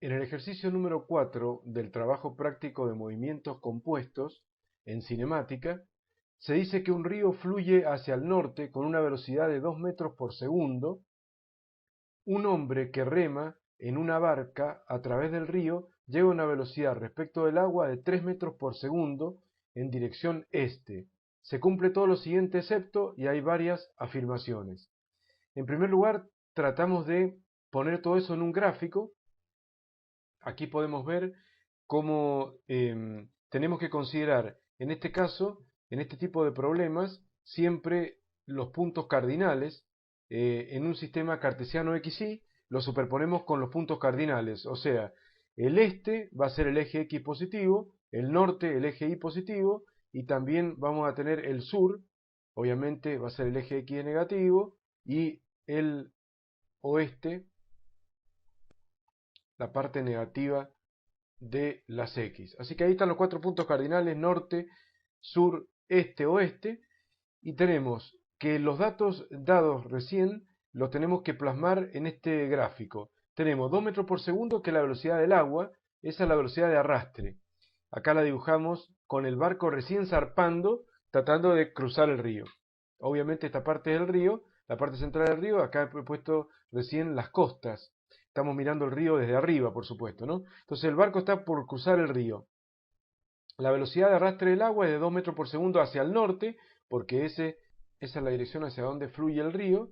En el ejercicio número 4 del trabajo práctico de movimientos compuestos en cinemática, se dice que un río fluye hacia el norte con una velocidad de 2 metros por segundo. Un hombre que rema en una barca a través del río lleva una velocidad respecto del agua de 3 metros por segundo en dirección este. Se cumple todo lo siguiente excepto y hay varias afirmaciones. En primer lugar, tratamos de poner todo eso en un gráfico. Aquí podemos ver cómo tenemos que considerar, en este caso, en este tipo de problemas, siempre los puntos cardinales. En un sistema cartesiano XY los superponemos con los puntos cardinales, o sea, el este va a ser el eje X positivo, el norte el eje Y positivo, y también vamos a tener el sur, obviamente va a ser el eje X negativo, y el oeste, la parte negativa de las X. Así que ahí están los 4 puntos cardinales: norte, sur, este, oeste. Y tenemos que los datos dados recién los tenemos que plasmar en este gráfico. Tenemos 2 metros por segundo, que es la velocidad del agua. Esa es la velocidad de arrastre. Acá la dibujamos con el barco recién zarpando, tratando de cruzar el río. Obviamente esta parte del río, la parte central del río. Acá he puesto recién las costas. Estamos mirando el río desde arriba, por supuesto, ¿no? Entonces el barco está por cruzar el río. La velocidad de arrastre del agua es de 2 metros por segundo hacia el norte, porque esa es la dirección hacia donde fluye el río.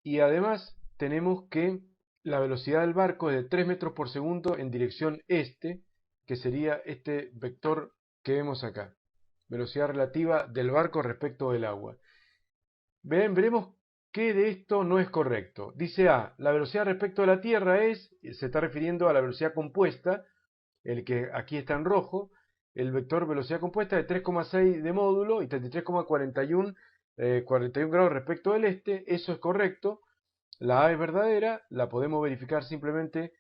Y además tenemos que la velocidad del barco es de 3 metros por segundo en dirección este, que sería este vector que vemos acá. Velocidad relativa del barco respecto del agua. Veremos qué de esto no es correcto. Dice A, la velocidad respecto de la Tierra se está refiriendo a la velocidad compuesta, el que aquí está en rojo, el vector velocidad compuesta de 3,6 de módulo y 33,41 41 grados respecto del este. Eso es correcto. La A es verdadera, la podemos verificar simplemente,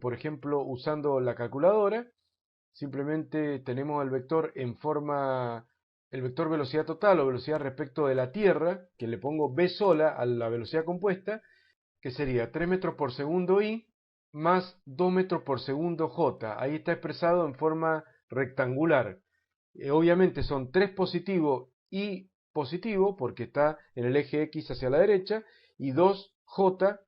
por ejemplo, usando la calculadora. Simplemente tenemos el vector en forma, el vector velocidad total o velocidad respecto de la Tierra, que le pongo B sola a la velocidad compuesta, que sería 3 metros por segundo I más 2 metros por segundo J. Ahí está expresado en forma rectangular. Obviamente son 3 positivo y positivo, porque está en el eje X hacia la derecha, y 2J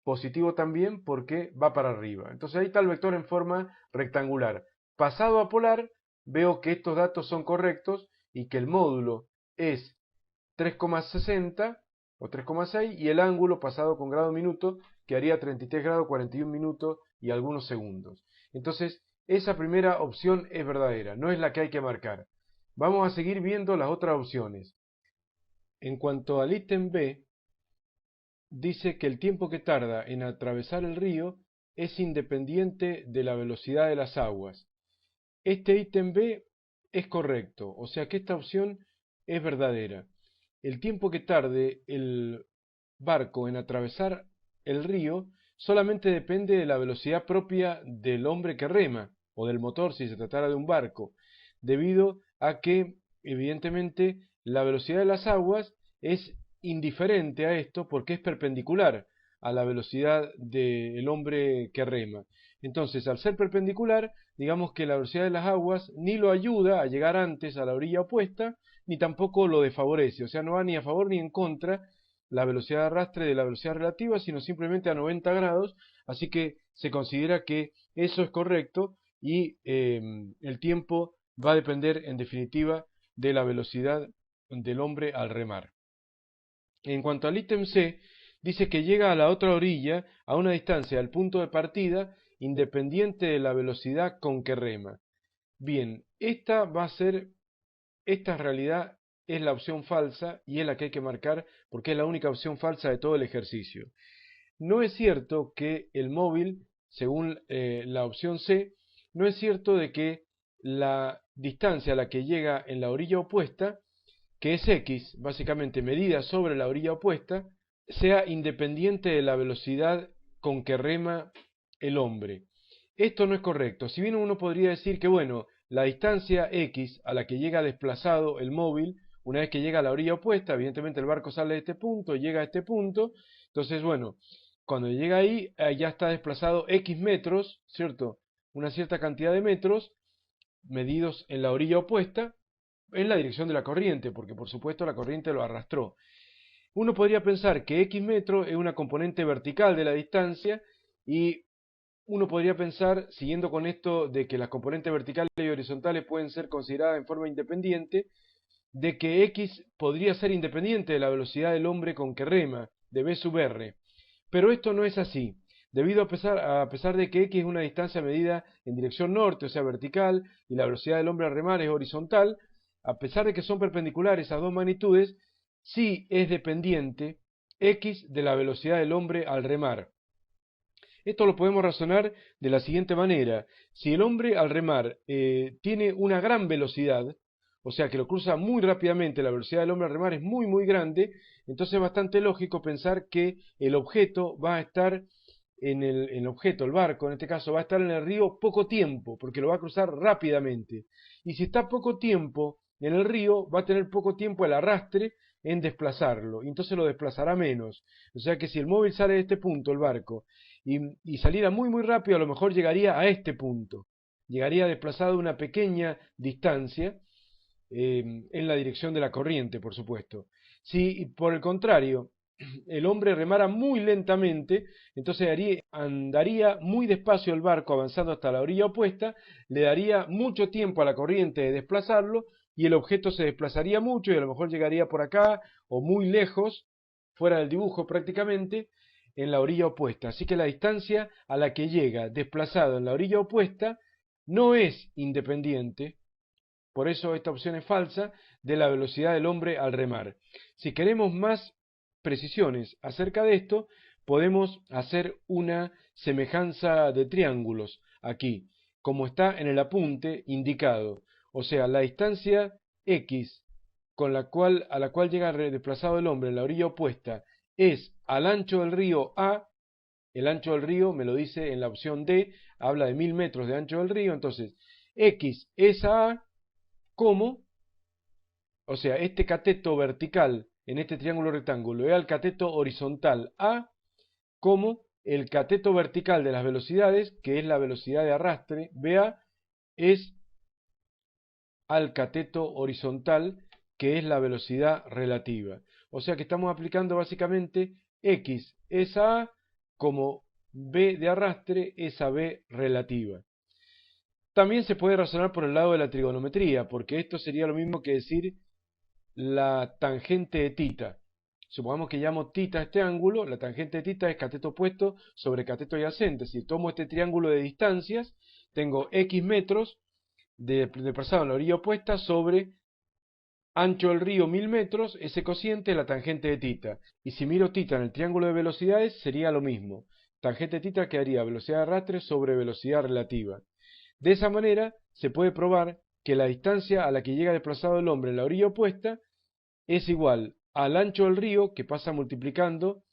positivo también, porque va para arriba. Entonces ahí está el vector en forma rectangular. Pasado a polar, veo que estos datos son correctos y que el módulo es 3,60 o 3,6 y el ángulo pasado con grado minuto que haría 33 grados 41 minutos y algunos segundos. Entonces, esa primera opción es verdadera, no es la que hay que marcar. Vamos a seguir viendo las otras opciones. En cuanto al ítem B, dice que el tiempo que tarda en atravesar el río es independiente de la velocidad de las aguas. Este ítem B es correcto, o sea que esta opción es verdadera. El tiempo que tarde el barco en atravesar el río solamente depende de la velocidad propia del hombre que rema, o del motor si se tratara de un barco, debido a que, evidentemente, la velocidad de las aguas es indiferente a esto porque es perpendicular a la velocidad del hombre que rema. Entonces, al ser perpendicular, digamos que la velocidad de las aguas ni lo ayuda a llegar antes a la orilla opuesta, ni tampoco lo desfavorece, o sea, no va ni a favor ni en contra la velocidad de arrastre de la velocidad relativa, sino simplemente a 90 grados, así que se considera que eso es correcto y el tiempo va a depender en definitiva de la velocidad del hombre al remar. En cuanto al ítem C, dice que llega a la otra orilla a una distancia del punto de partida independiente de la velocidad con que rema. Bien, esta en realidad es la opción falsa y es la que hay que marcar porque es la única opción falsa de todo el ejercicio. No es cierto que el móvil, según la opción C, no es cierto de que la distancia a la que llega en la orilla opuesta, que es X, básicamente medida sobre la orilla opuesta, sea independiente de la velocidad con que rema el hombre. Esto no es correcto. Si bien uno podría decir que, bueno, la distancia X a la que llega desplazado el móvil, una vez que llega a la orilla opuesta, evidentemente el barco sale de este punto, llega a este punto, entonces, bueno, Cuando llega ahí, ya está desplazado X metros, ¿cierto? Una cierta cantidad de metros medidos en la orilla opuesta, en la dirección de la corriente, porque por supuesto la corriente lo arrastró. Uno podría pensar que X metro es una componente vertical de la distancia y uno podría pensar, siguiendo con esto de que las componentes verticales y horizontales pueden ser consideradas en forma independiente, de que X podría ser independiente de la velocidad del hombre con que rema, de V sub R. Pero esto no es así, debido a pesar de que X es una distancia medida en dirección norte, o sea vertical, y la velocidad del hombre al remar es horizontal, a pesar de que son perpendiculares esas dos magnitudes, sí es dependiente X de la velocidad del hombre al remar. Esto lo podemos razonar de la siguiente manera. Si el hombre al remar tiene una gran velocidad, o sea que lo cruza muy rápidamente, la velocidad del hombre al remar es muy grande, entonces es bastante lógico pensar que el objeto va a estar el objeto, el barco en este caso, va a estar en el río poco tiempo, porque lo va a cruzar rápidamente. Y si está poco tiempo en el río, va a tener poco tiempo el arrastre en desplazarlo, y entonces lo desplazará menos. O sea que si el móvil sale de este punto, el barco, y saliera muy rápido, a lo mejor llegaría a este punto. Llegaría desplazado una pequeña distancia en la dirección de la corriente, por supuesto. Si por el contrario el hombre remara muy lentamente, entonces andaría muy despacio el barco avanzando hasta la orilla opuesta, le daría mucho tiempo a la corriente de desplazarlo y el objeto se desplazaría mucho y a lo mejor llegaría por acá o muy lejos, fuera del dibujo prácticamente, en la orilla opuesta. Así que la distancia a la que llega desplazado en la orilla opuesta no es independiente, por eso esta opción es falsa, de la velocidad del hombre al remar. Si queremos más precisiones acerca de esto, podemos hacer una semejanza de triángulos aquí, como está en el apunte indicado. O sea, la distancia X a la cual llega desplazado el hombre en la orilla opuesta es al ancho del río A. El ancho del río me lo dice en la opción D, habla de 1000 metros de ancho del río, entonces X es A como, o sea, este cateto vertical en este triángulo rectángulo es al cateto horizontal A, como el cateto vertical de las velocidades, que es la velocidad de arrastre, BA, es al cateto horizontal, que es la velocidad relativa. O sea que estamos aplicando básicamente X es a A como B de arrastre es a B relativa. También se puede razonar por el lado de la trigonometría, porque esto sería lo mismo que decir la tangente de tita. Supongamos que llamo tita a este ángulo, la tangente de tita es cateto opuesto sobre cateto adyacente. Si tomo este triángulo de distancias, tengo X metros desplazado en la orilla opuesta sobre ancho del río 1000 metros, ese cociente es la tangente de tita. Y si miro tita en el triángulo de velocidades, sería lo mismo. Tangente de tita quedaría velocidad de arrastre sobre velocidad relativa. De esa manera se puede probar que la distancia a la que llega desplazado el hombre en la orilla opuesta es igual al ancho del río, que pasa multiplicando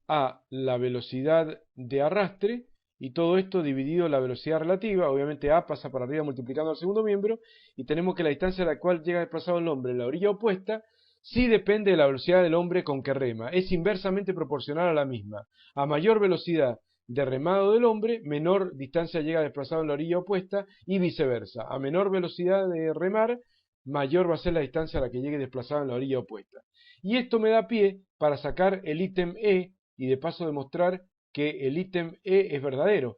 a la velocidad de arrastre, y todo esto dividido la velocidad relativa. Obviamente A pasa para arriba multiplicando al segundo miembro, y tenemos que la distancia a la cual llega desplazado el hombre en la orilla opuesta sí depende de la velocidad del hombre con que rema, es inversamente proporcional a la misma. A mayor velocidad de remado del hombre, menor distancia llega desplazado en la orilla opuesta, y viceversa. A menor velocidad de remar, mayor va a ser la distancia a la que llegue desplazado en la orilla opuesta. Y esto me da pie para sacar el ítem E y de paso demostrar que el ítem E es verdadero.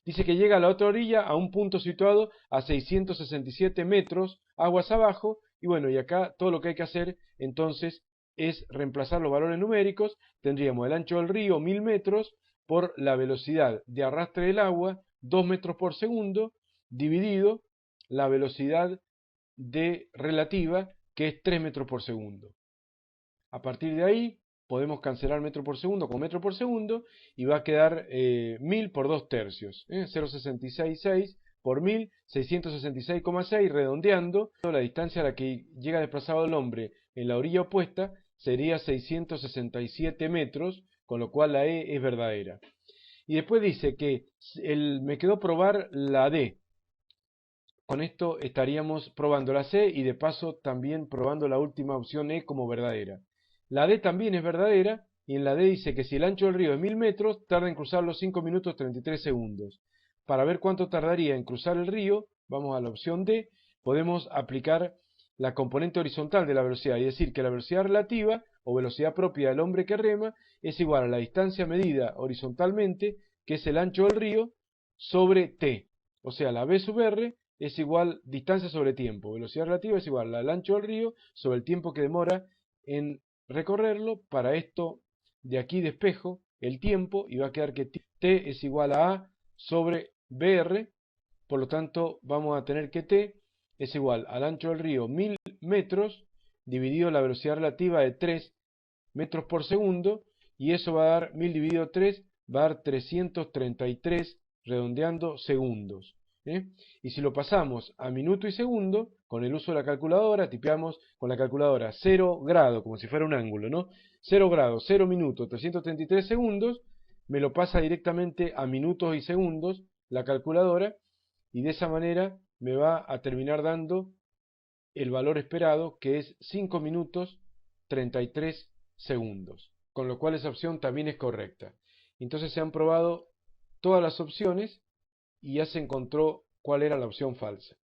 Dice que llega a la otra orilla a un punto situado a 667 metros aguas abajo, y bueno, y acá todo lo que hay que hacer entonces es reemplazar los valores numéricos. Tendríamos el ancho del río 1000 metros por la velocidad de arrastre del agua 2 metros por segundo dividido la velocidad de relativa, que es 3 metros por segundo. A partir de ahí podemos cancelar metro por segundo con metro por segundo y va a quedar 1000 por 2 tercios. 0,666 por 1000, 666,6, redondeando. La distancia a la que llega desplazado el hombre en la orilla opuesta sería 667 metros, con lo cual la E es verdadera. Y después dice que me quedó probar la D. Con esto estaríamos probando la C y de paso también probando la última opción E como verdadera. La D también es verdadera, y en la D dice que si el ancho del río es 1000 metros, tarda en cruzarlo 5 minutos 33 segundos. Para ver cuánto tardaría en cruzar el río, vamos a la opción D, podemos aplicar la componente horizontal de la velocidad, es decir, que la velocidad relativa o velocidad propia del hombre que rema es igual a la distancia medida horizontalmente, que es el ancho del río, sobre T. O sea, la V sub R es igual distancia sobre tiempo. Velocidad relativa es igual al ancho del río sobre el tiempo que demora en recorrerlo. Para esto de aquí despejo el tiempo y va a quedar que T es igual a A sobre BR. Por lo tanto, vamos a tener que T es igual al ancho del río 1000 metros dividido la velocidad relativa de 3 metros por segundo, y eso va a dar 1000 dividido 3, va a dar 333, redondeando, segundos. Y si lo pasamos a minuto y segundo, con el uso de la calculadora, tipeamos con la calculadora 0 grado, como si fuera un ángulo, ¿no? 0 grado, 0 minutos, 333 segundos, me lo pasa directamente a minutos y segundos la calculadora, y de esa manera me va a terminar dando el valor esperado, que es 5 minutos 33 segundos, con lo cual esa opción también es correcta. Entonces se han probado todas las opciones y ya se encontró cuál era la opción falsa.